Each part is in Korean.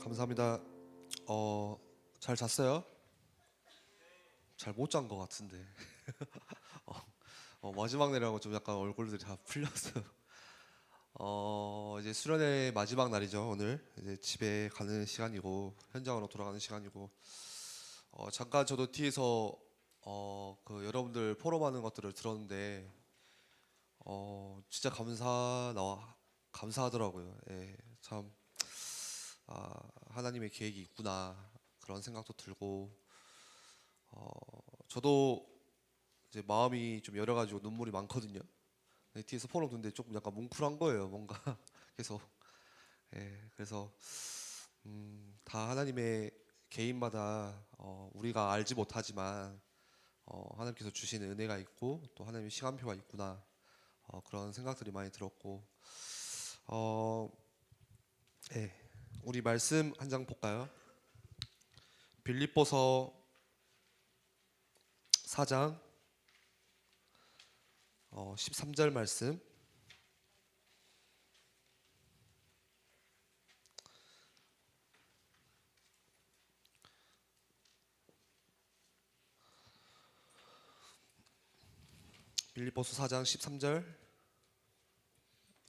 감사합니다. 잘 잤어요? 잘 못 잔 것 같은데. 마지막 날이라고 좀 약간 얼굴들이 다 풀렸어요. 이제 수련회 마지막 날이죠. 오늘 이제 집에 가는 시간이고 현장으로 돌아가는 시간이고 잠깐 저도 뒤에서 그 여러분들 포럼하는 것들을 들었는데 진짜 감사하더라고요. 예, 참 하나님의 계획이 있구나 그런 생각도 들고 저도 이제 마음이 좀 열어가지고 눈물이 많거든요. 뒤에서 포럼 듣는데 조금 약간 뭉클한 거예요. 뭔가 계속. 예, 그래서 다 하나님의 개인마다 우리가 알지 못하지만 하나님께서 주시는 은혜가 있고 또 하나님의 시간표가 있구나 그런 생각들이 많이 들었고 어, 예, 우리 말씀 한 장 볼까요? 빌립보서 4장 13절 말씀. 빌립보서 4장 13절.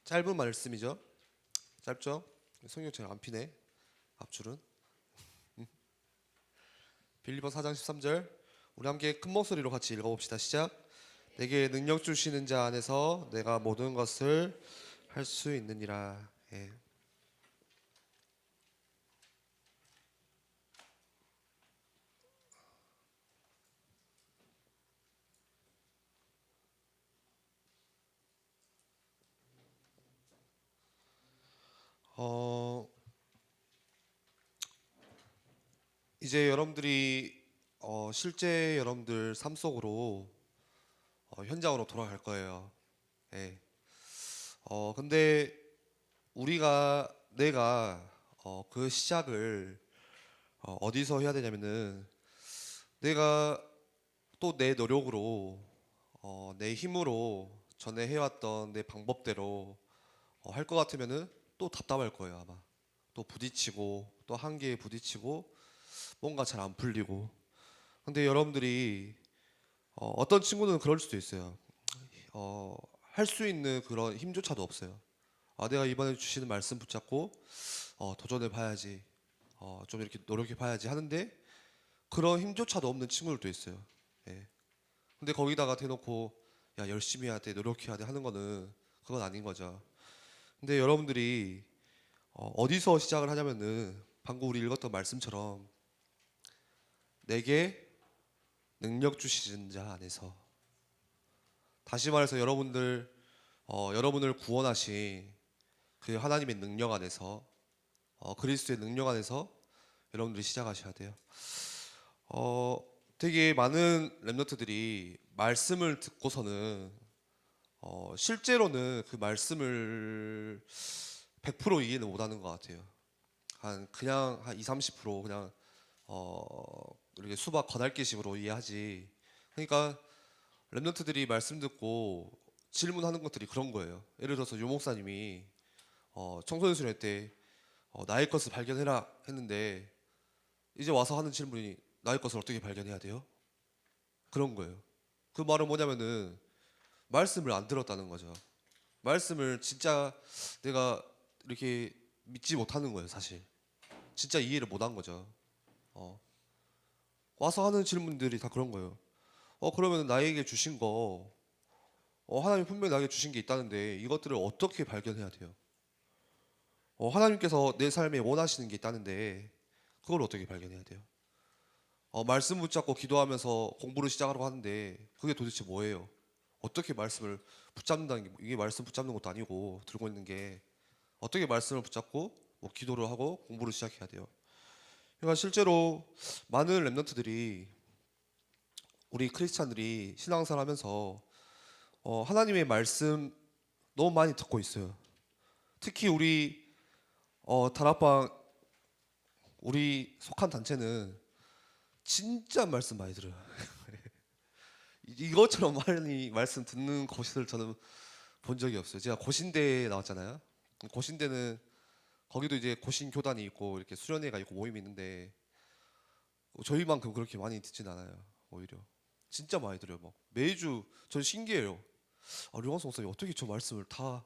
짧은 말씀이죠. 짧죠? 성경 잘 안 피네. 앞줄은. 빌립보서 4장 13절. 우리 함께 큰 목소리로 같이 읽어봅시다. 시작. 내게 능력 주시는 자 안에서 내가 모든 것을 할 수 있느니라. 예. 어, 이제 여러분들이 실제 여러분들 삶 속으로 현장으로 돌아갈 거예요. 예. 근데 내가 그 시작을 어디서 해야 되냐면은 내가 또 내 노력으로 내 힘으로 전에 해왔던 내 방법대로 할 것 같으면은 또 답답할 거예요 아마. 또 부딪히고 또 한계에 부딪히고 뭔가 잘 안 풀리고. 근데 여러분들이 어떤 친구는 그럴 수도 있어요. 할 수 있는 그런 힘조차도 없어요. 내가 이번에 주시는 말씀 붙잡고 도전해 봐야지. 좀 이렇게 노력해 봐야지 하는데 그런 힘조차도 없는 친구들도 있어요. 예. 근데 거기다가 대놓고 야 열심히 해야 돼 노력해야 돼 하는 거는 그건 아닌 거죠. 근데 여러분들이 어디서 시작을 하냐면은 방금 우리 읽었던 말씀처럼 내게 능력 주시는 자 안에서. 다시 말해서 여러분을 구원하신 그 하나님의 능력 안에서 그리스도의 능력 안에서 여러분들이 시작하셔야 돼요. 어, 되게 많은 랩너트들이 말씀을 듣고서는 실제로는 그 말씀을 100% 이해는 못하는 것 같아요. 그냥 한 2, 30% 그냥 이렇게 수박 겉핥기식으로 이해하지. 그러니까 랩너트들이 말씀 듣고 질문하는 것들이 그런 거예요. 예를 들어서 유 목사님이 청소년 수련회 때 나의 것을 발견해라 했는데 이제 와서 하는 질문이 나의 것을 어떻게 발견해야 돼요? 그런 거예요. 그 말은 뭐냐면은 말씀을 안 들었다는 거죠. 말씀을 진짜 내가 이렇게 믿지 못하는 거예요, 사실. 진짜 이해를 못한 거죠. 어. 와서 하는 질문들이 다 그런 거예요. 그러면 나에게 주신 거, 하나님 분명히 나에게 주신 게 있다는데 이것들을 어떻게 발견해야 돼요? 하나님께서 내 삶에 원하시는 게 있다는데 그걸 어떻게 발견해야 돼요? 말씀 붙잡고 기도하면서 공부를 시작하려고 하는데 그게 도대체 뭐예요? 어떻게 말씀을 붙잡는다는 게 이게 말씀 붙잡는 것도 아니고 들고 있는 게 어떻게 말씀을 붙잡고 뭐 기도를 하고 공부를 시작해야 돼요. 그러니까 실제로 많은 랩런트들이 우리 크리스찬들이 신앙생활 하면서 하나님의 말씀 너무 많이 듣고 있어요. 특히 우리 다락방 우리 속한 단체는 진짜 말씀 많이 들어요. 이것처럼 많이 말씀 듣는 곳을 저는 본 적이 없어요. 제가 고신대에 나왔잖아요. 고신대는 거기도 이제 고신 교단이 있고 이렇게 수련회가 있고 모임이 있는데 저희만큼 그렇게 많이 듣진 않아요. 오히려 진짜 많이 들어요. 막 매주 전 신기해요. 아, 류광수 목사님 어떻게 저 말씀을 다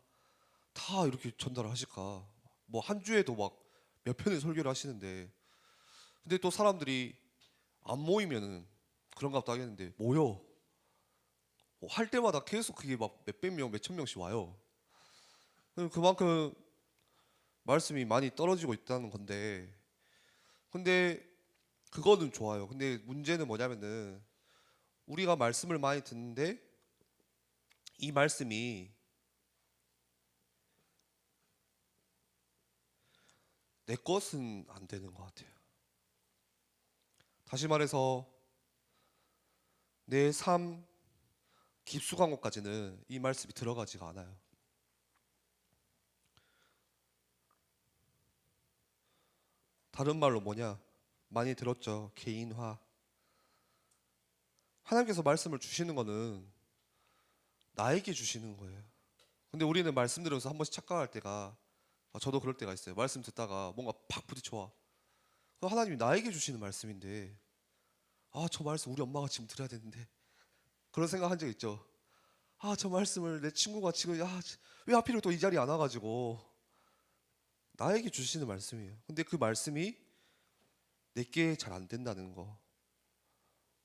이렇게 전달을 하실까? 뭐 한 주에도 막 몇 편의 설교를 하시는데 근데 또 사람들이 안 모이면은 그런가 보다 하겠는데 모여 할 때마다 계속 그게 막 몇백 명, 몇천 명씩 와요. 그만큼 말씀이 많이 떨어지고 있다는 건데 근데 그거는 좋아요. 근데 문제는 뭐냐면은 우리가 말씀을 많이 듣는데 이 말씀이 내 것은 안 되는 것 같아요. 다시 말해서 내 삶 깊숙한 곳까지는 이 말씀이 들어가지가 않아요. 다른 말로 뭐냐? 많이 들었죠. 개인화. 하나님께서 말씀을 주시는 거는 나에게 주시는 거예요. 근데 우리는 말씀 들으면서 한 번씩 착각할 때가 저도 그럴 때가 있어요. 말씀 듣다가 뭔가 팍 부딪혀와. 하나님이 나에게 주시는 말씀인데 저 말씀 우리 엄마가 지금 들어야 되는데 그런 생각 한 적 있죠. 저 말씀을 내 친구가 지금 왜 하필 또 이 자리에 안 와가지고 나에게 주시는 말씀이에요. 근데 그 말씀이 내게 잘 안 된다는 거,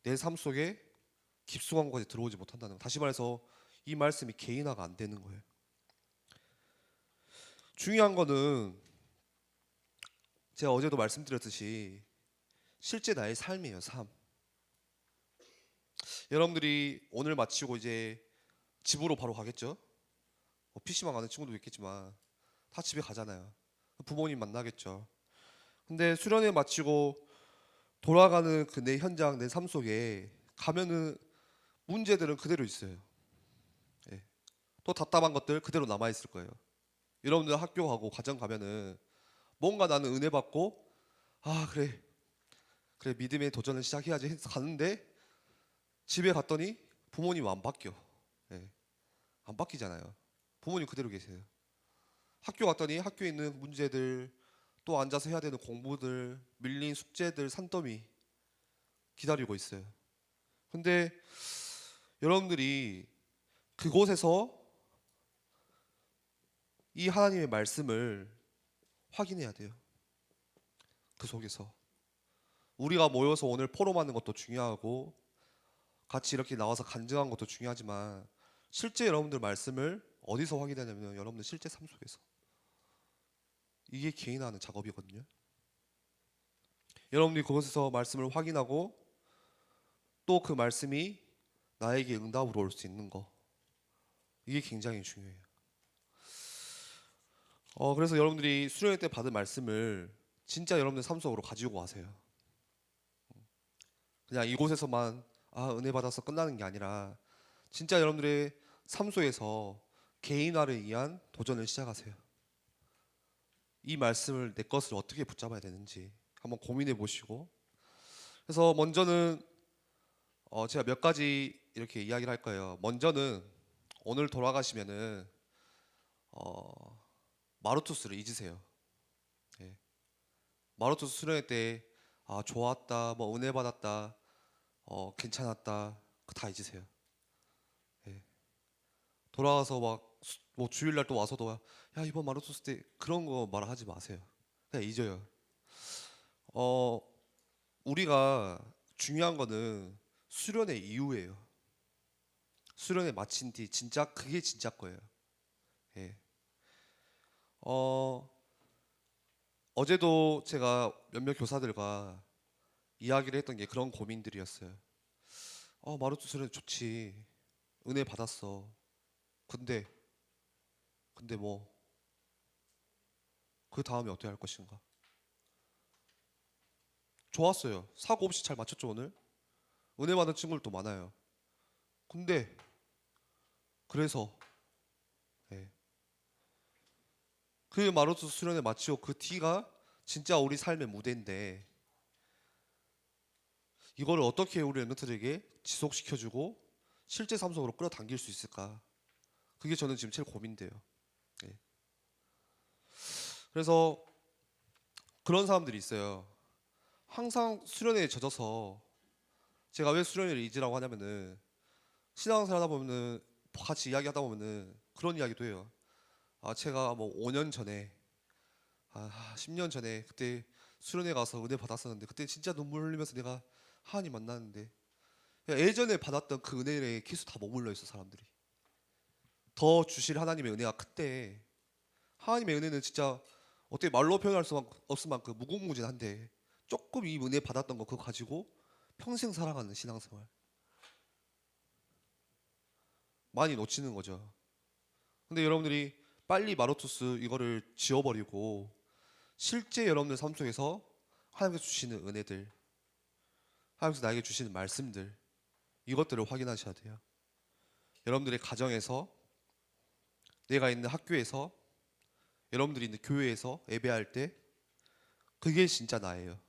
내 삶 속에 깊숙한 곳에 들어오지 못한다는 거. 다시 말해서 이 말씀이 개인화가 안 되는 거예요. 중요한 거는 제가 어제도 말씀드렸듯이 실제 나의 삶이에요. 삶. 여러분들이 오늘 마치고 이제 집으로 바로 가겠죠? PC방 가는 친구도 있겠지만 다 집에 가잖아요. 부모님 만나겠죠. 근데 수련회 마치고 돌아가는 그 내 현장, 내 삶 속에 가면은 문제들은 그대로 있어요. 예. 또 답답한 것들 그대로 남아 있을 거예요. 여러분들 학교 가고 가정 가면은 뭔가 나는 은혜 받고 그래 믿음의 도전을 시작해야지 해서 가는데 집에 갔더니 부모님 안 바뀌어. 예. 안 바뀌잖아요. 부모님 그대로 계세요. 학교 갔더니 학교에 있는 문제들 또 앉아서 해야 되는 공부들 밀린 숙제들 산더미 기다리고 있어요. 근데 여러분들이 그곳에서 이 하나님의 말씀을 확인해야 돼요. 그 속에서 우리가 모여서 오늘 포럼하는 것도 중요하고 같이 이렇게 나와서 간증한 것도 중요하지만 실제 여러분들 말씀을 어디서 확인하냐면 여러분들 실제 삶 속에서 이게 개인화하는 작업이거든요. 여러분들이 그곳에서 말씀을 확인하고 또 그 말씀이 나에게 응답으로 올 수 있는 거 이게 굉장히 중요해요. 그래서 여러분들이 수련회 때 받은 말씀을 진짜 여러분들 삶 속으로 가지고 가세요. 그냥 이곳에서만 은혜 받아서 끝나는 게 아니라 진짜 여러분들의 삶 속에서 개인화를 위한 도전을 시작하세요. 이 말씀을 내 것을 어떻게 붙잡아야 되는지 한번 고민해 보시고 그래서 먼저는 제가 몇 가지 이렇게 이야기를 할 거예요. 먼저는 오늘 돌아가시면은 마루투스를 잊으세요. 예. 마루투스 수련회 때 좋았다, 뭐 은혜 받았다, 괜찮았다, 다 잊으세요. 예. 돌아와서 뭐 주일날 또 와서도 이번 마루투스 때 그런 거 말하지 마세요. 그냥 잊어요. 우리가 중요한 거는 수련회 이후예요. 수련회 마친 뒤 진짜 그게 진짜 거예요. 예. 어제도 제가 몇몇 교사들과 이야기를 했던 게 그런 고민들이었어요. 마루트 수련회 좋지. 은혜 받았어. 근데 뭐 그 다음에 어떻게 할 것인가? 좋았어요. 사고 없이 잘 마쳤죠 오늘. 은혜 받은 친구들도 많아요. 근데 그래서 예. 그 마루트 수련회 마치고 그 뒤가 진짜 우리 삶의 무대인데 이거를 어떻게 우리 랩런트들에게 지속시켜주고 실제 삶 속으로 끌어당길 수 있을까? 그게 저는 지금 제일 고민돼요. 예. 그래서 그런 사람들이 있어요. 항상 수련회에 젖어서, 제가 왜 수련회를 잊으라고 하냐면은, 신앙생활 하다 보면은, 같이 이야기하다 보면은 그런 이야기도 해요. 아, 제가 뭐 5년 전에, 10년 전에 그때 수련회 가서 은혜 받았었는데, 그때 진짜 눈물 흘리면서 내가 하나님 만났는데, 예전에 받았던 그 은혜에 계속 다 머물러 있어 사람들이. 더 주실 하나님의 은혜가 크대. 하나님의 은혜는 진짜 어떻게 말로 표현할 수 없을 만큼 무궁무진한데, 조금 이 은혜 받았던 거 그거 가지고 평생 살아가는 신앙생활 많이 놓치는 거죠. 근데 여러분들이 빨리 마르투스 이거를 지워버리고, 실제 여러분들 삶 속에서 하나님께서 주시는 은혜들, 하나님께서 나에게 주시는 말씀들, 이것들을 확인하셔야 돼요. 여러분들의 가정에서, 내가 있는 학교에서, 여러분들이 있는 교회에서 예배할 때 그게 진짜 나예요.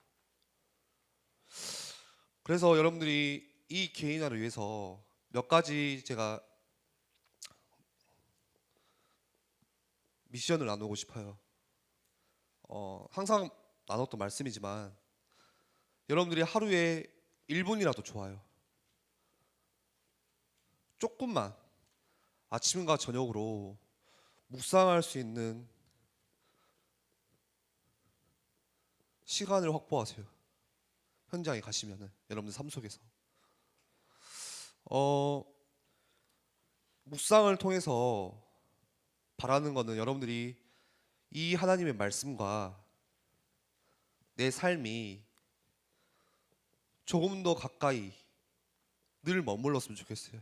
그래서 여러분들이 이 개인화를 위해서 몇 가지 제가 미션을 나누고 싶어요. 항상 나눴던 말씀이지만, 여러분들이 하루에 1분이라도 좋아요. 조금만 아침과 저녁으로 묵상할 수 있는 시간을 확보하세요. 현장에 가시면은 여러분들 삶 속에서 어, 묵상을 통해서 바라는 거는, 여러분들이 이 하나님의 말씀과 내 삶이 조금 더 가까이 늘 머물렀으면 좋겠어요.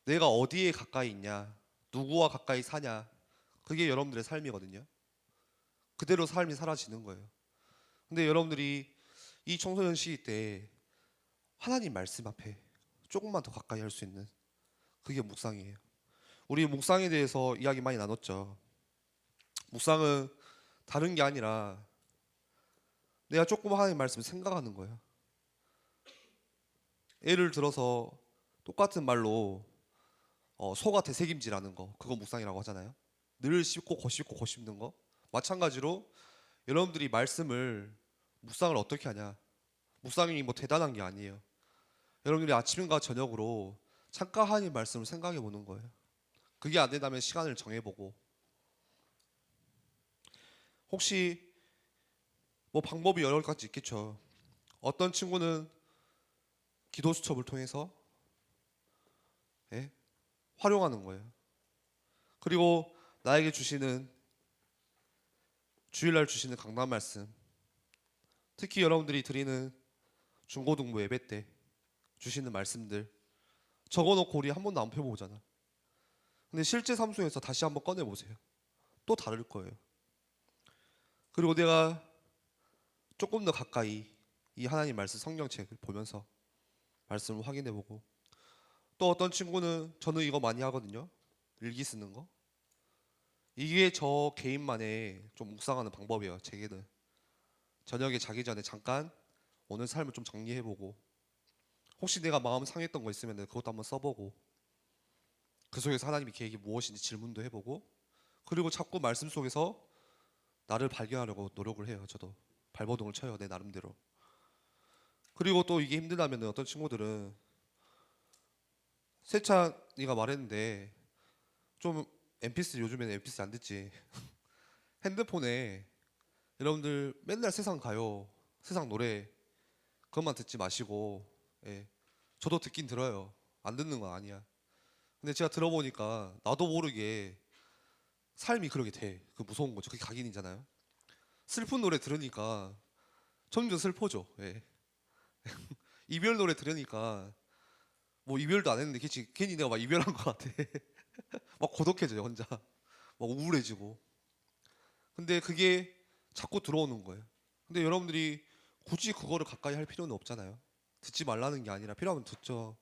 내가 어디에 가까이 있냐, 누구와 가까이 사냐, 그게 여러분들의 삶이거든요. 그대로 삶이 사라지는 거예요. 근데 여러분들이 이 청소년 시기 때 하나님 말씀 앞에 조금만 더 가까이 할 수 있는, 그게 묵상이에요. 우리 묵상에 대해서 이야기 많이 나눴죠. 묵상은 다른 게 아니라 내가 조금 하나님 말씀을 생각하는 거예요. 예를 들어서 똑같은 말로 소가 되새김질하는 거, 그거 묵상이라고 하잖아요. 늘 씹고 거씹고 거씹는 거. 마찬가지로 여러분들이 말씀을, 묵상을 어떻게 하냐, 묵상이 뭐 대단한 게 아니에요. 여러분들이 아침과 저녁으로 잠깐 하나님 말씀을 생각해 보는 거예요. 그게 안 된다면 시간을 정해보고, 혹시 뭐 방법이 여러 가지 있겠죠. 어떤 친구는 기도 수첩을 통해서, 예? 활용하는 거예요. 그리고 나에게 주시는, 주일날 주시는 강단 말씀, 특히 여러분들이 드리는 중고등부 예배 때 주시는 말씀들 적어놓고 우리 한 번도 안 펴보잖아. 근데 실제 삶 속에서 다시 한번 꺼내보세요. 또 다를 거예요. 그리고 내가 조금 더 가까이 이 하나님 말씀 성경책을 보면서 말씀을 확인해보고, 또 어떤 친구는, 저는 이거 많이 하거든요. 일기 쓰는 거. 이게 저 개인만의 좀 묵상하는 방법이에요. 제게는 저녁에 자기 전에 잠깐 오늘 삶을 좀 정리해보고, 혹시 내가 마음 상했던 거 있으면 그것도 한번 써보고, 그 속에서 하나님의 계획이 무엇인지 질문도 해보고, 그리고 자꾸 말씀 속에서 나를 발견하려고 노력을 해요. 저도 발버둥을 쳐요, 내 나름대로. 그리고 또 이게 힘들다면 어떤 친구들은, 세찬이가 말했는데 좀 MP3, 요즘에는 MP3 안 듣지. 핸드폰에 여러분들 맨날 세상 가요, 세상 노래, 그것만 듣지 마시고, 예. 저도 듣긴 들어요. 안 듣는 건 아니야. 근데 제가 들어보니까 나도 모르게 삶이 그렇게 돼. 그 무서운 거죠. 그게 각인이잖아요. 슬픈 노래 들으니까 점점 슬퍼져. 예. 이별 노래 들으니까 뭐 이별도 안 했는데 괜히 내가 막 이별한 것 같아. 막 고독해져요, 혼자. 막 우울해지고. 근데 그게 자꾸 들어오는 거예요. 근데 여러분들이 굳이 그거를 가까이 할 필요는 없잖아요. 듣지 말라는 게 아니라 필요하면 듣죠.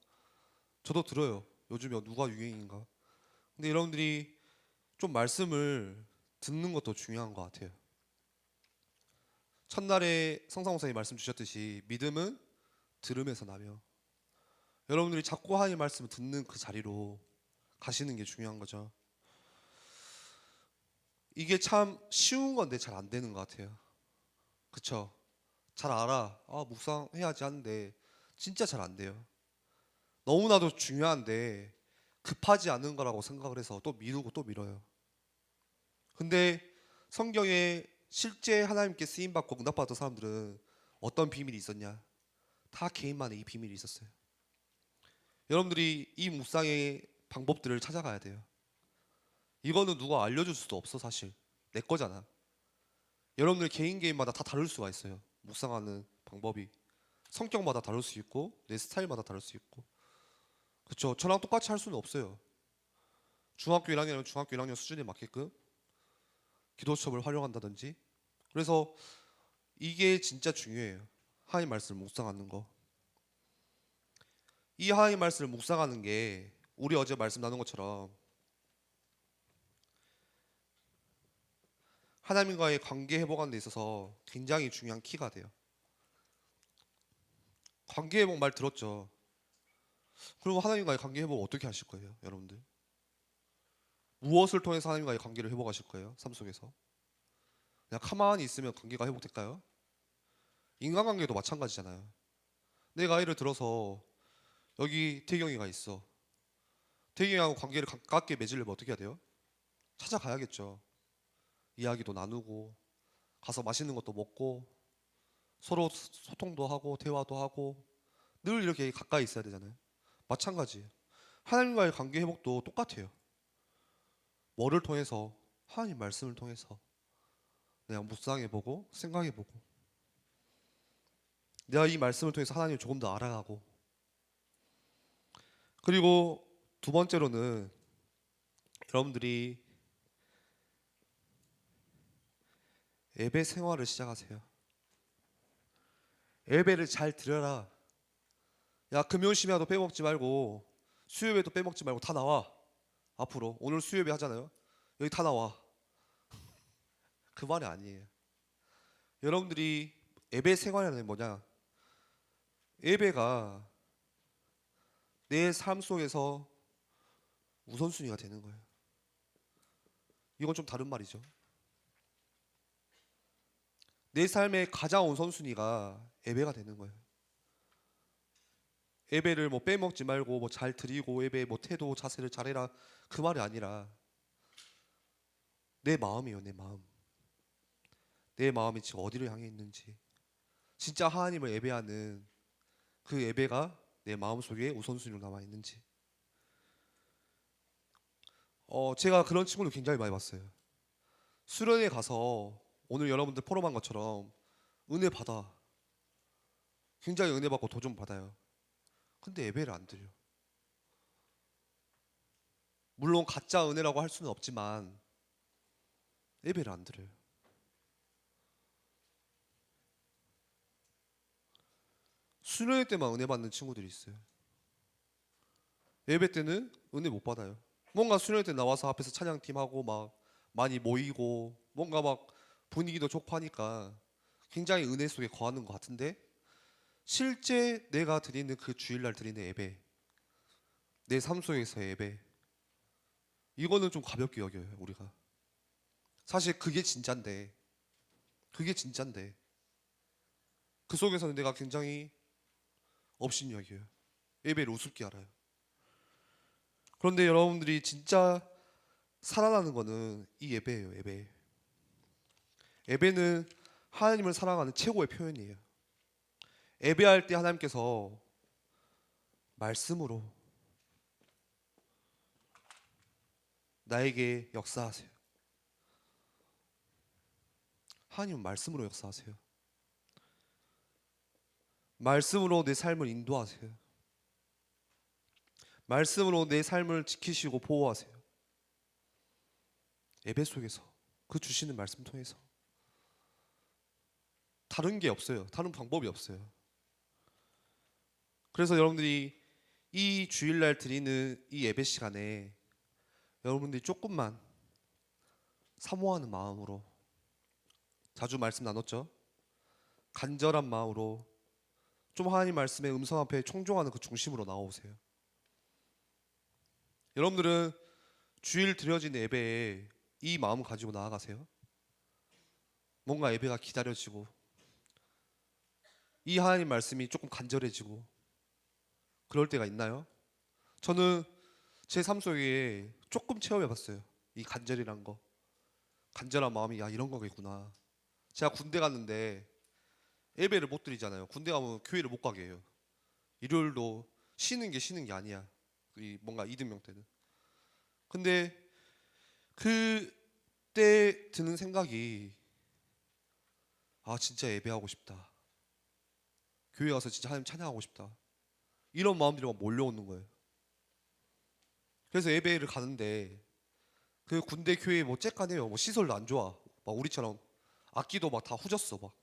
저도 들어요. 요즘에 누가 유행인가. 근데 여러분들이 좀 말씀을 듣는 것도 중요한 것 같아요. 첫날에 성상 목사님 말씀 주셨듯이 믿음은 들음에서 나며, 여러분들이 자꾸 하나님 말씀을 듣는 그 자리로 가시는 게 중요한 거죠. 이게 참 쉬운 건데 잘 안 되는 것 같아요. 그쵸? 잘 알아. 아, 묵상해야지 하는데 진짜 잘 안 돼요. 너무나도 중요한데 급하지 않은 거라고 생각을 해서 또 미루고 또 미뤄요. 근데 성경에 실제 하나님께 쓰임 받고 응답받았던 사람들은 어떤 비밀이 있었냐? 다 개인만의 이 비밀이 있었어요. 여러분들이 이 묵상의 방법들을 찾아가야 돼요. 이거는 누가 알려줄 수도 없어 사실. 내 거잖아. 여러분들 개인마다 다 다를 수가 있어요. 묵상하는 방법이 성격마다 다를 수 있고 내 스타일마다 다를 수 있고. 그렇죠. 저랑 똑같이 할 수는 없어요. 중학교 1학년이면 중학교 1학년 수준에 맞게끔 기도 수업을 활용한다든지. 그래서 이게 진짜 중요해요. 하나님 말씀을 묵상하는 거. 이 하나님 말씀을 묵상하는 게 우리 어제 말씀 나눈 것처럼 하나님과의 관계 회복하는 데 있어서 굉장히 중요한 키가 돼요. 관계 회복 말 들었죠? 그리고 하나님과의 관계 회복 어떻게 하실 거예요, 여러분들? 무엇을 통해서 하나님과의 관계를 회복하실 거예요, 삶 속에서? 그냥 가만히 있으면 관계가 회복될까요? 인간관계도 마찬가지잖아요. 내가 예를 들어서 여기 태경이가 있어. 태경이하고 관계를 가깝게 맺으려면 어떻게 해야 돼요? 찾아가야겠죠. 이야기도 나누고 가서 맛있는 것도 먹고 서로 소통도 하고 대화도 하고 늘 이렇게 가까이 있어야 되잖아요. 마찬가지예요. 하나님과의 관계 회복도 똑같아요. 뭐를 통해서? 하나님 말씀을 통해서 내가 묵상해보고 생각해보고 내가 이 말씀을 통해서 하나님을 조금 더 알아가고 그리고 두 번째로는 여러분들이 예배 생활을 시작하세요. 예배를 잘 드려라. 야, 금요일심야도 빼먹지 말고 수요예배도 빼먹지 말고 다 나와. 앞으로 오늘 수요예배 하잖아요. 여기 다 나와. 그 말이 아니에요. 여러분들이 예배 생활이라는 게 뭐냐? 예배가 내 삶 속에서 우선순위가 되는 거예요. 이건 좀 다른 말이죠. 내 삶의 가장 우선순위가 예배가 되는 거예요. 예배를 뭐 빼먹지 말고 뭐 잘 드리고 예배 뭐 태도 자세를 잘해라 그 말이 아니라 내 마음이에요. 내 마음. 내 마음이 지금 어디를 향해 있는지 진짜 하나님을 예배하는 그 예배가 내 마음속에 우선순위로 남아 있는지 제가 그런 친구를 굉장히 많이 봤어요. 수련회 가서 오늘 여러분들 포럼한 것처럼 은혜 받아 굉장히 은혜 받고 도전 받아요. 근데 예배를 안 드려. 물론 가짜 은혜라고 할 수는 없지만 예배를 안 드려요. 수련회 때만 은혜 받는 친구들이 있어요. 예배 때는 은혜 못 받아요. 뭔가 수련회 때 나와서 앞에서 찬양팀하고 막 많이 모이고 뭔가 막 분위기도 좋고 하니까 굉장히 은혜 속에 거하는 것 같은데 실제 내가 드리는 그 주일날 드리는 예배 내 삶 속에서의 예배 이거는 좀 가볍게 여겨요 우리가. 사실 그게 진짠데 그 속에서는 내가 굉장히 업신 여겨요. 예배를 우습게 알아요. 그런데 여러분들이 진짜 살아나는 거는 이 예배예요. 예배. 예배는 하나님을 사랑하는 최고의 표현이에요. 예배할 때 하나님께서 말씀으로 나에게 역사하세요. 하나님은 말씀으로 역사하세요. 말씀으로 내 삶을 인도하세요. 말씀으로 내 삶을 지키시고 보호하세요. 예배 속에서 그 주시는 말씀 통해서 다른 게 없어요. 다른 방법이 없어요. 그래서 여러분들이 이 주일날 드리는 이 예배 시간에 여러분들이 조금만 사모하는 마음으로 자주 말씀 나눴죠. 간절한 마음으로 좀 하나님 말씀의 음성 앞에 청종하는 그 중심으로 나오세요. 여러분들은 주일 드려진 예배에 이 마음 가지고 나아가세요? 뭔가 예배가 기다려지고 이 하나님 말씀이 조금 간절해지고 그럴 때가 있나요? 저는 제 삶 속에 조금 체험해봤어요. 이 간절이란 거. 간절한 마음이 야 이런 거겠구나. 제가 군대 갔는데 예배를 못 드리잖아요. 군대 가면 교회를 못 가게 해요. 일요일도 쉬는 게 아니야. 이 뭔가 이듬명 때는. 근데 그때 드는 생각이 아 진짜 예배하고 싶다. 교회 가서 진짜 하나님 찬양하고 싶다. 이런 마음들이 막 몰려오는 거예요. 그래서 예배를 가는데 그 군대 교회 뭐 째까네요. 뭐 시설도 안 좋아. 막 우리처럼 악기도 막 다 후졌어. 막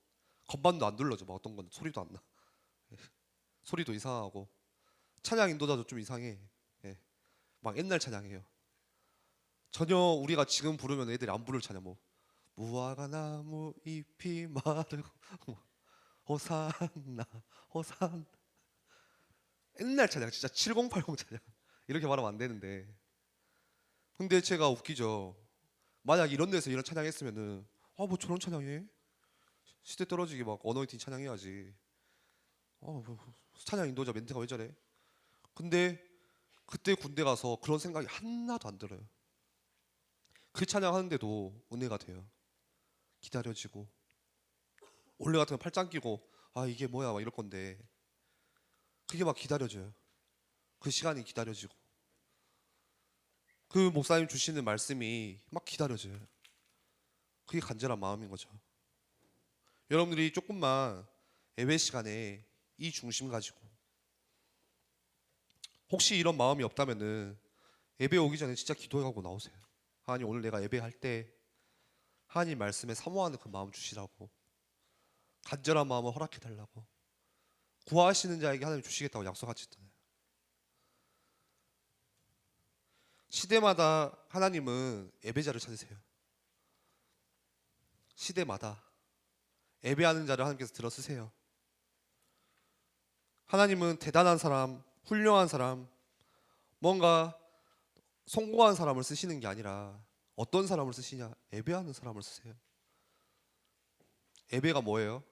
건반도 안 눌러져. 막 어떤 건 소리도 안 나. 소리도 이상하고 찬양 인도자도 좀 이상해. 예. 막 옛날 찬양이에요. 전혀 우리가 지금 부르면 애들이 안 부를 찬양 뭐 무화과 나무 잎이 마르고 뭐 호산나 호산 옛날 찬양 진짜 7080 찬양 이렇게 말하면 안 되는데 근데 제가 웃기죠. 만약 이런 데서 이런 찬양 했으면은 아 뭐 저런 찬양해? 시대 떨어지게 막 어노인팅 찬양해야지. 뭐 찬양 인도자 멘트가 왜 저래? 근데 그때 군대 가서 그런 생각이 하나도 안 들어요. 그 찬양 하는데도 은혜가 돼요. 기다려지고 원래 같으면 팔짱 끼고 아 이게 뭐야 막 이럴 건데 그게 막 기다려져요. 그 시간이 기다려지고 그 목사님 주시는 말씀이 막 기다려져요. 그게 간절한 마음인 거죠. 여러분들이 조금만 예배 시간에 이 중심 가지고 혹시 이런 마음이 없다면은 예배 오기 전에 진짜 기도하고 나오세요. 하나님 오늘 내가 예배할 때 하나님 말씀에 사모하는 그 마음 주시라고 간절한 마음을 허락해 달라고 구하시는 자에게 하나님 주시겠다고 약속하셨잖아요. 시대마다 하나님은 예배자를 찾으세요. 시대마다 예배하는 자를 하나님께서 들어 쓰세요. 하나님은 대단한 사람, 훌륭한 사람, 뭔가 성공한 사람을 쓰시는 게 아니라 어떤 사람을 쓰시냐? 예배하는 사람을 쓰세요. 예배가 뭐예요?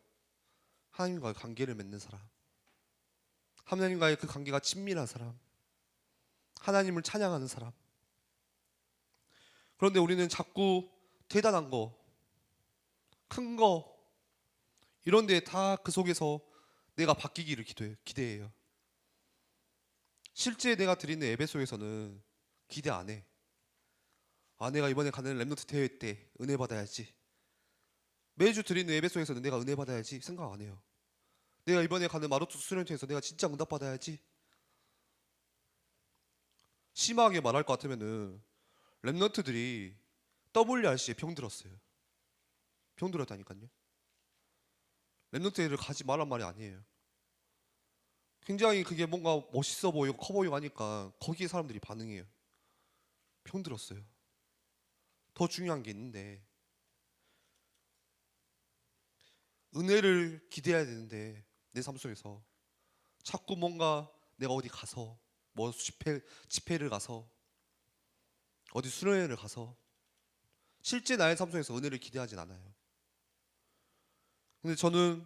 하나님과의 관계를 맺는 사람. 하나님과의 그 관계가 친밀한 사람. 하나님을 찬양하는 사람. 그런데 우리는 자꾸 대단한 거, 큰 거, 이런 데 다 그 속에서 내가 바뀌기를 기대해요. 실제 내가 드리는 예배 속에서는 기대 안 해. 아, 내가 이번에 가는 랩노트 대회 때 은혜 받아야지. 매주 드리는 예배 속에서는 내가 은혜 받아야지 생각 안 해요. 내가 이번에 가는 마루트 수련회에서 내가 진짜 응답 받아야지. 심하게 말할 것 같으면은 랩너트들이 WRC에 병들었어요. 병들었다니까요. 랩너트를 가지 말란 말이 아니에요. 굉장히 그게 뭔가 멋있어 보이고 커 보이고 하니까 거기에 사람들이 반응해요. 병들었어요. 더 중요한 게 있는데 은혜를 기대해야 되는데 내 삶 속에서 자꾸 뭔가 내가 어디 가서 뭐 집회를 가서 어디 수련회를 가서 실제 나의 삶 속에서 은혜를 기대하진 않아요. 근데 저는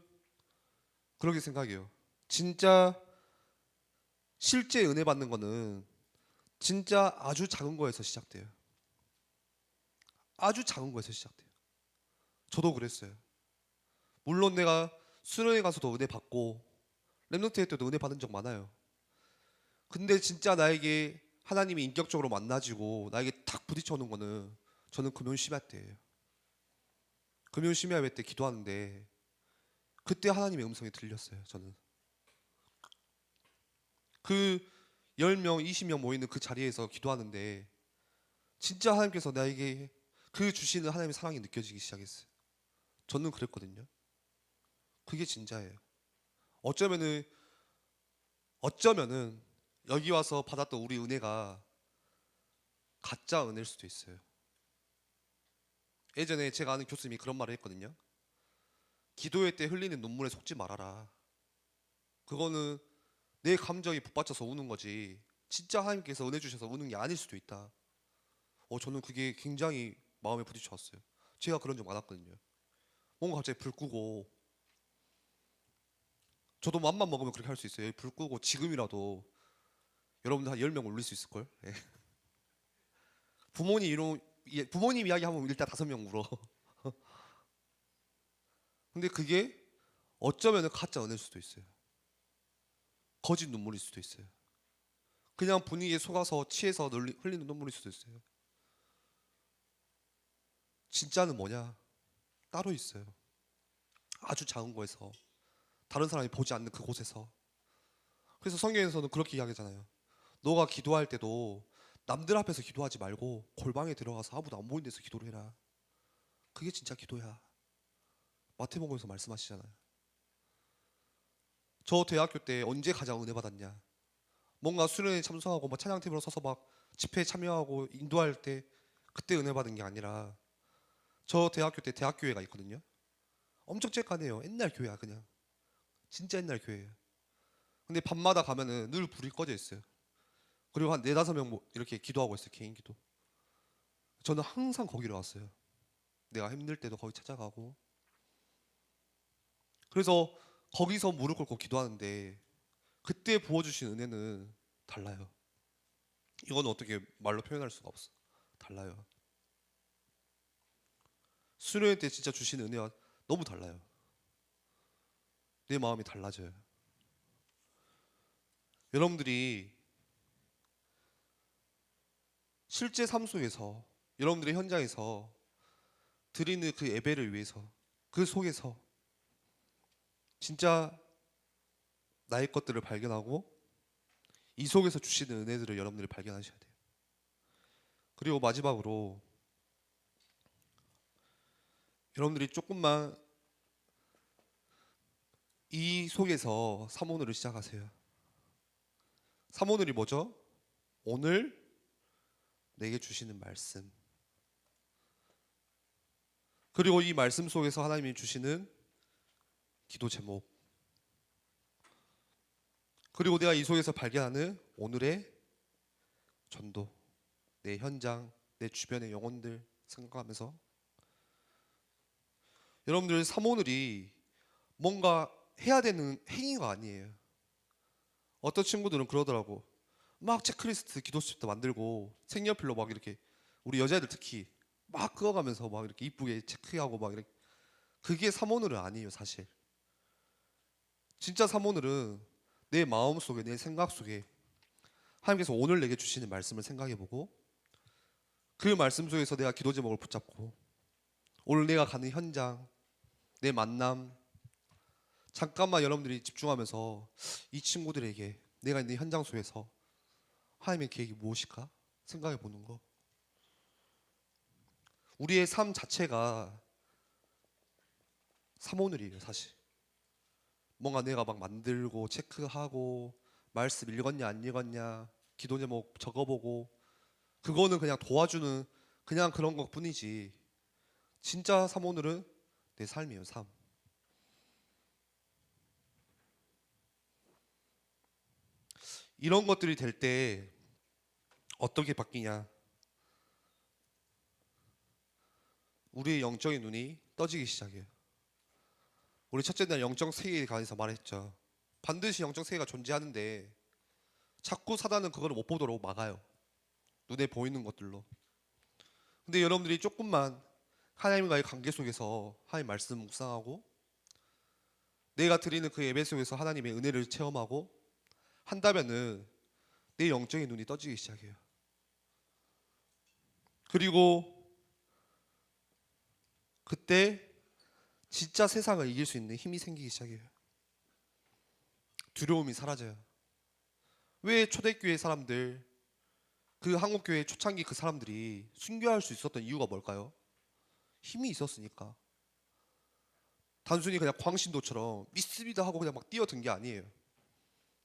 그렇게 생각해요. 진짜 실제 은혜 받는 거는 진짜 아주 작은 거에서 시작돼요. 아주 작은 거에서 시작돼요. 저도 그랬어요. 물론 내가 수련회 가서도 은혜 받고 랩노트 할 때도 은혜 받은 적 많아요. 근데 진짜 나에게 하나님이 인격적으로 만나지고 나에게 탁 부딪혀 오는 거는 저는 금요 심야 때예요. 금요 심야 예배 때 기도하는데 그때 하나님의 음성이 들렸어요. 저는 그 10명, 20명 모이는 그 자리에서 기도하는데 진짜 하나님께서 나에게 그 주시는 하나님의 사랑이 느껴지기 시작했어요. 저는 그랬거든요. 그게 진짜예요. 어쩌면은 어쩌면은 여기 와서 받았던 우리 은혜가 가짜 은혜일 수도 있어요. 예전에 제가 아는 교수님이 그런 말을 했거든요. 기도회 때 흘리는 눈물에 속지 말아라. 그거는 내 감정이 북받쳐서 우는 거지 진짜 하나님께서 은혜 주셔서 우는 게 아닐 수도 있다. 저는 그게 굉장히 마음에 부딪혀왔어요. 제가 그런 적 많았거든요. 뭔가 갑자기 불 끄고, 저도 맘만 먹으면 그렇게 할 수 있어요. 불 끄고 지금이라도 여러분들 한 10명 올릴 수 있을걸? 예. 부모님 이야기하면 일단 5명 울어. 근데 그게 어쩌면 가짜 은혜일 수도 있어요. 거짓 눈물일 수도 있어요. 그냥 분위기에 속아서 취해서 흘리는 눈물일 수도 있어요. 진짜는 뭐냐? 따로 있어요. 아주 작은 거에서, 다른 사람이 보지 않는 그곳에서. 그래서 성경에서는 그렇게 이야기하잖아요. 너가 기도할 때도 남들 앞에서 기도하지 말고 골방에 들어가서 아무도 안 보이는 데서 기도를 해라. 그게 진짜 기도야. 마태복음에서 말씀하시잖아요. 저 대학교 때 언제 가장 은혜 받았냐? 뭔가 수련회 참석하고 막 찬양팀으로 서서 막 집회에 참여하고 인도할 때 그때 은혜 받은 게 아니라, 저 대학교 때 대학교회가 있거든요. 엄청 쬐깐해요. 옛날 교회야 그냥. 진짜 옛날 교회예요. 근데 밤마다 가면은 늘 불이 꺼져 있어요. 그리고 한 4-5명 이렇게 기도하고 있어요. 개인 기도. 저는 항상 거기로 왔어요. 내가 힘들 때도 거기 찾아가고. 그래서 거기서 무릎 꿇고 기도하는데 그때 부어주신 은혜는 달라요. 이건 어떻게 말로 표현할 수가 없어. 달라요. 수련회 때 진짜 주신 은혜와 너무 달라요. 내 마음이 달라져요. 여러분들이 실제 삶 속에서, 여러분들의 현장에서 드리는 그 예배를 위해서, 그 속에서 진짜 나의 것들을 발견하고 이 속에서 주시는 은혜들을 여러분들이 발견하셔야 돼요. 그리고 마지막으로 여러분들이 조금만 이 속에서 삼오늘을 시작하세요. 삼오늘이 뭐죠? 오늘 내게 주시는 말씀, 그리고 이 말씀 속에서 하나님이 주시는 기도 제목, 그리고 내가 이 속에서 발견하는 오늘의 전도, 내 현장, 내 주변의 영혼들 생각하면서, 여러분들 삼오늘이 뭔가 해야 되는 행위가 아니에요. 어떤 친구들은 그러더라고. 막 체크리스트 기도수집도 만들고 색연필로 막 이렇게, 우리 여자애들 특히 막 그어가면서 막 이렇게 이쁘게 체크하고 막 이렇게. 그게 삼오늘은 아니에요 사실. 진짜 삼오늘은 내 마음속에, 내 생각 속에 하나님께서 오늘 내게 주시는 말씀을 생각해보고, 그 말씀 속에서 내가 기도 제목을 붙잡고, 오늘 내가 가는 현장, 내 만남, 잠깐만 여러분들이 집중하면서 이 친구들에게 내가 있는 현장 속에서 하나님의 계획이 무엇일까 생각해 보는 거. 우리의 삶 자체가 삼오늘이에요 사실. 뭔가 내가 막 만들고 체크하고 말씀 읽었냐 안 읽었냐 기도 제목 적어보고, 그거는 그냥 도와주는 그냥 그런 것 뿐이지, 진짜 삼오늘은 내 삶이에요. 삶. 이런 것들이 될 때 어떻게 바뀌냐? 우리의 영적인 눈이 떠지기 시작해요. 우리 첫째 날 영적 세계에 관해서 말했죠. 반드시 영적 세계가 존재하는데 자꾸 사단은 그걸 못 보도록 막아요. 눈에 보이는 것들로. 근데 여러분들이 조금만 하나님과의 관계 속에서 하나님 말씀 묵상하고, 내가 드리는 그 예배 속에서 하나님의 은혜를 체험하고 한다면은 내 영적인 눈이 떠지기 시작해요. 그리고 그때 진짜 세상을 이길 수 있는 힘이 생기기 시작해요. 두려움이 사라져요. 왜 초대교회 사람들, 그 한국교회 초창기 그 사람들이 순교할 수 있었던 이유가 뭘까요? 힘이 있었으니까. 단순히 그냥 광신도처럼 믿습니다 하고 그냥 막 뛰어든 게 아니에요.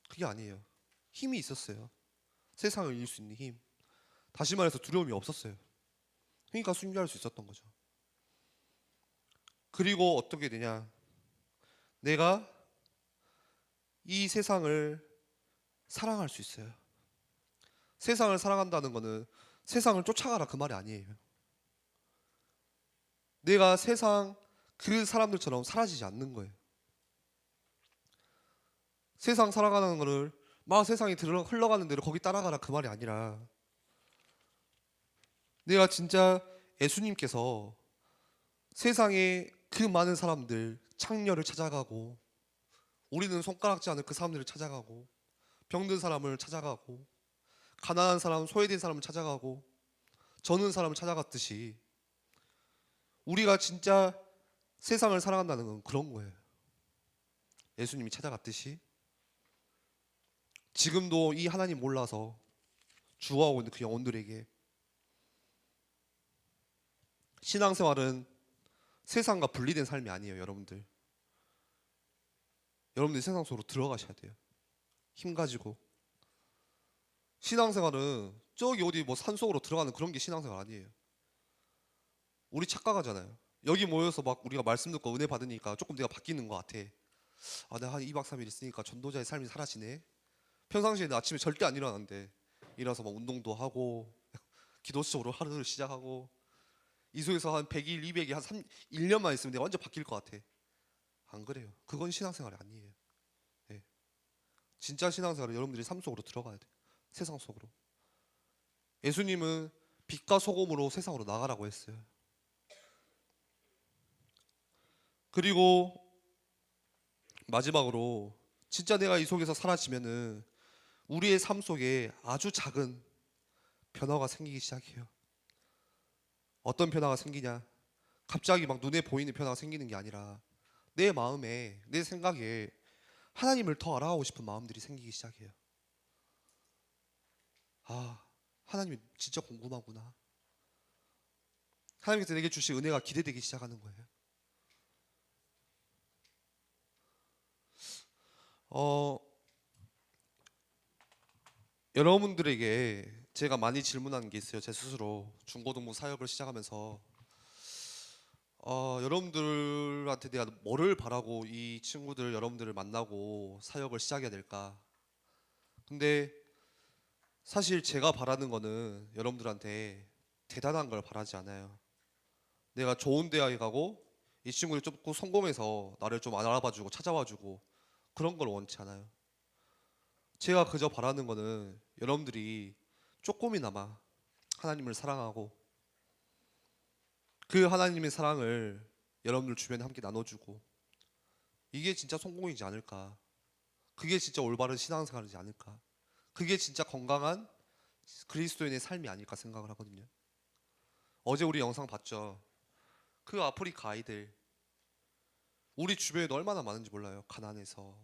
그게 아니에요. 힘이 있었어요. 세상을 이길 수 있는 힘. 다시 말해서 두려움이 없었어요. 그러니까 순교할 수 있었던 거죠. 그리고 어떻게 되냐? 내가 이 세상을 사랑할 수 있어요. 세상을 사랑한다는 거는 세상을 쫓아가라 그 말이 아니에요. 내가 세상 그 사람들처럼 사라지지 않는 거예요. 세상 살아가는 거를 막 세상이 흘러가는 대로 거기 따라가라 그 말이 아니라 내가 진짜 예수님께서 세상에 그 많은 사람들 창녀를 찾아가고 우리는 손가락질 않을 그 사람들을 찾아가고 병든 사람을 찾아가고 가난한 사람, 소외된 사람을 찾아가고 저는 사람을 찾아갔듯이 우리가 진짜 세상을 살아간다는 건 그런 거예요. 예수님이 찾아갔듯이 지금도 이 하나님 몰라서 죽어가고 있는 그 영혼들에게 신앙생활은 세상과 분리된 삶이 아니에요. 여러분들 세상 속으로 들어가셔야 돼요. 힘 가지고. 신앙생활은 저기 어디 뭐 산속으로 들어가는 그런 게 신앙생활 아니에요. 우리 착각하잖아요. 여기 모여서 막 우리가 말씀 듣고 은혜 받으니까 조금 내가 바뀌는 것 같아. 아, 내가 한 2박 3일 있으니까 전도자의 삶이 사라지네. 평상시에는 아침에 절대 안 일어나는데 일어나서 막 운동도 하고 기도적으로 하루를 시작하고 이 속에서 한 100일, 200일, 한 1년만 있으면 내가 완전 바뀔 것 같아. 안 그래요. 그건 신앙생활이 아니에요. 예. 진짜 신앙생활은 여러분들이 삶 속으로 들어가야 돼요. 세상 속으로. 예수님은 빛과 소금으로 세상으로 나가라고 했어요. 그리고 마지막으로 진짜 내가 이 속에서 사라지면은 우리의 삶 속에 아주 작은 변화가 생기기 시작해요. 어떤 변화가 생기냐? 갑자기 막 눈에 보이는 변화가 생기는 게 아니라 내 마음에, 내 생각에 하나님을 더 알아가고 싶은 마음들이 생기기 시작해요. 아, 하나님이 진짜 궁금하구나. 하나님께서 내게 주신 은혜가 기대되기 시작하는 거예요. 어, 여러분들에게 제가 많이 질문하는 게 있어요. 제 스스로 중고등부 사역을 시작하면서 여러분들한테 내가 뭐를 바라고 이 친구들 여러분들을 만나고 사역을 시작해야 될까? 근데 사실 제가 바라는 거는 여러분들한테 대단한 걸 바라지 않아요. 내가 좋은 대학에 가고 이 친구들이 좀 성공해서 나를 좀 알아봐주고 찾아와주고 그런 걸 원치 않아요. 제가 그저 바라는 거는 여러분들이 조금이나마 하나님을 사랑하고 그 하나님의 사랑을 여러분들 주변에 함께 나눠주고 이게 진짜 성공이지 않을까. 그게 진짜 올바른 신앙생활이지 않을까. 그게 진짜 건강한 그리스도인의 삶이 아닐까 생각을 하거든요. 어제 우리 영상 봤죠. 그 아프리카 아이들 우리 주변에도 얼마나 많은지 몰라요. 가난해서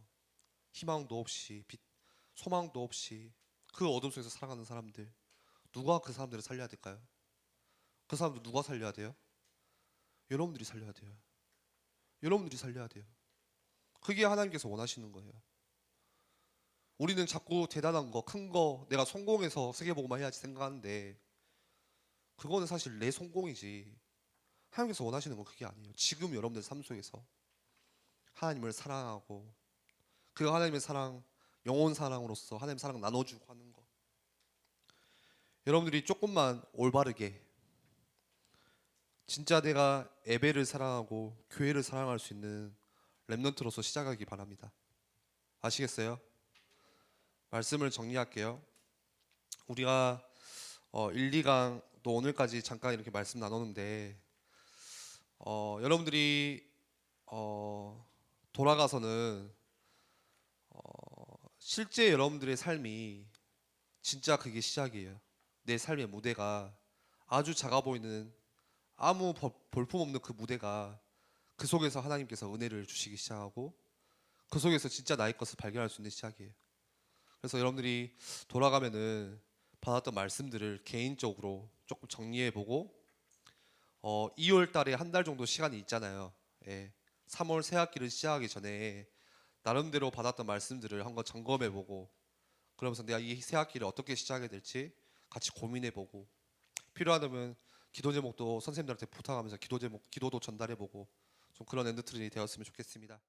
희망도 없이 소망도 없이 그 어둠 속에서 살아가는 사람들. 누가 그 사람들을 살려야 될까요? 그 사람들 누가 살려야 돼요? 여러분들이 살려야 돼요. 여러분들이 살려야 돼요. 그게 하나님께서 원하시는 거예요. 우리는 자꾸 대단한 거, 큰 거, 내가 성공해서 세계복음화 해야지 생각하는데 그거는 사실 내 성공이지. 하나님께서 원하시는 건 그게 아니에요. 지금 여러분들 삶 속에서 하나님을 사랑하고 그 하나님의 사랑, 영혼 사랑으로서 하나님 사랑 나눠주고 하는 거. 여러분들이 조금만 올바르게 진짜 내가 예배를 사랑하고 교회를 사랑할 수 있는 렘넌트로서 시작하기 바랍니다. 아시겠어요? 말씀을 정리할게요. 우리가 1, 2강 또 오늘까지 잠깐 이렇게 말씀 나누는데 여러분들이 돌아가서는 실제 여러분들의 삶이 진짜 그게 시작이에요. 내 삶의 무대가 아주 작아 보이는 아무 볼품없는 그 무대가 그 속에서 하나님께서 은혜를 주시기 시작하고 그 속에서 진짜 나의 것을 발견할 수 있는 시작이에요. 그래서 여러분들이 돌아가면은 받았던 말씀들을 개인적으로 조금 정리해보고 2월 달에 한 달 정도 시간이 있잖아요. 예. 3월 새 학기를 시작하기 전에 나름대로 받았던 말씀들을 한번 점검해보고 그러면서 내가 이 새 학기를 어떻게 시작해야 될지 같이 고민해보고 필요하다면 기도 제목도 선생님들한테 부탁하면서 기도 제목, 기도도 전달해보고 좀 그런 엔드트리 되었으면 좋겠습니다.